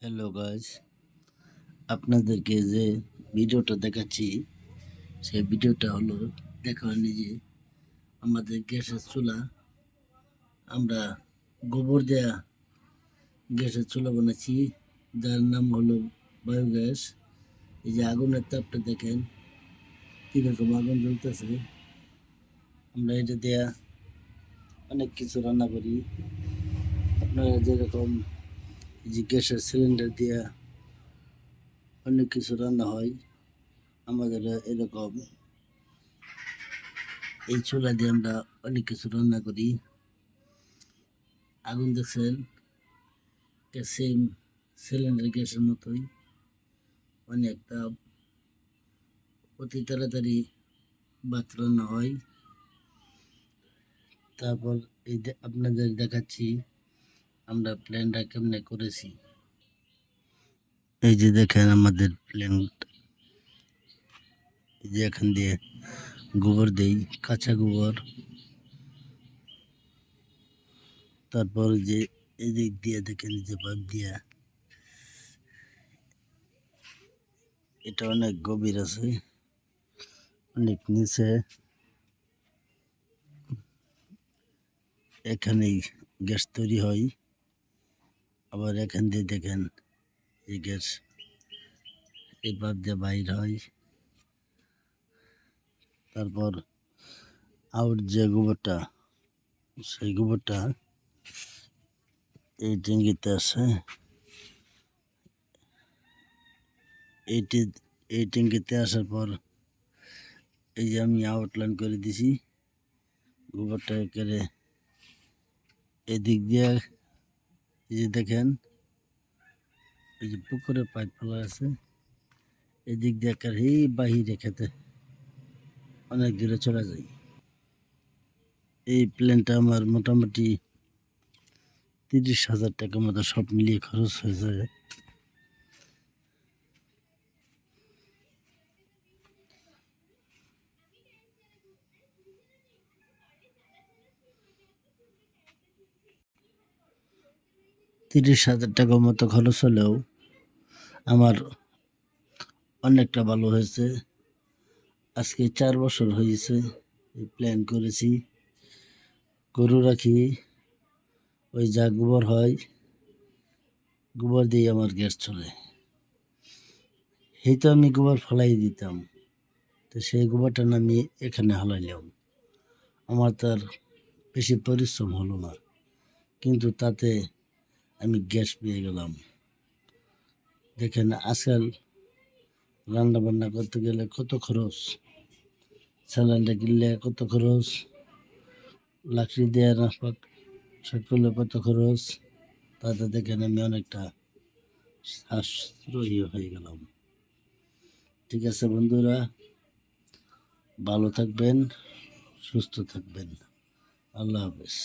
Hello guys, আপনাদেরকে যে ভিডিওটা দেখাচ্ছি সেই ভিডিওটা হলো দেখানি যে আমাদের গ্যাসের চুলা। আমরা গোবর দেয়া গ্যাসের চুলা বানাচ্ছি, যার নাম হলো বায়োগ্যাস। এই যে আগুনের তাপটা দেখেন কীরকম আগুন জ্বলতেছে। আমরা এটা দেয়া অনেক কিছু রান্না করি। আপনারা যেরকম এই যে গ্যাসের সিলিন্ডার দেয়া অনেক কিছু রান্না হয়, আমাদের এরকম এই চুলা দিয়ে আমরা অনেক কিছু রান্না করি। আগুন দেখছেন সেম সিলিন্ডার গ্যাসের মতোই, অনেক তাপ, অতি তাড়াতাড়ি ভাত রান্না হয়। তারপর এই আপনাদের দেখাচ্ছি আমরা প্ল্যানটা কেমনে করেছি। এই যে দেখেন আমাদের প্ল্যান, এই যে এখান দিয়ে গোবর দেই, কাঁচা গোবর। তারপর যে এদিক দিয়ে দেখেন যে পাইপ দিয়া, এটা অনেক গভীর আছে, অনেক নিচে। এখানেই গ্যাস তৈরি হয়। আবার এখান দিয়ে দেখেন এই গ্যাস এই পাইপ দিয়ে বাইর হয়। তারপর আউট যে গোবরটা, সেই গোবরটা এই ট্যাঙ্কিতে আছে। এই ট্যাঙ্কিতে আসার পর এই যে আমি আউটলাইন করে দিছি গোবরটা করে এদিক দিয়ে। এই যে দেখেন এই যে পুকুরে পাইপ ফেলা আছে, এদিক দিয়ে এই বাহিরে খেতে অনেক দূরে চলে যায়। এই প্ল্যানটা আমার মোটামুটি 30,000 টাকার মতো সব মিলিয়ে খরচ হয়ে যায়। $30,000 মতো খরচ হলেও আমার অনেকটা ভালো হয়েছে। আজকে 4 বছর হয়েছে এই প্ল্যান করেছি। গরু রাখি, ওই যা গোবর হয় গোবর দিয়ে আমার গ্যাস চলে। এই তো আমি গোবর ফেলাই দিতাম, তো সেই গোবরটা আমি এখানে হালাইলাম। আমার তার বেশি পরিশ্রম হলো না, কিন্তু তাতে আমি গ্যাস পেয়ে গেলাম। দেখেন আজকাল রান্না বান্না করতে গেলে কত খরচ, সিলিন্ডার কিনলে কত খরচ, লাকড়ি দেওয়া রান্না করলে কত খরচ। তাতে দেখেন আমি অনেকটা সাশ্রয়ী হয়ে গেলাম। ঠিক আছে বন্ধুরা, ভালো থাকবেন, সুস্থ থাকবেন। আল্লাহ হাফেজ।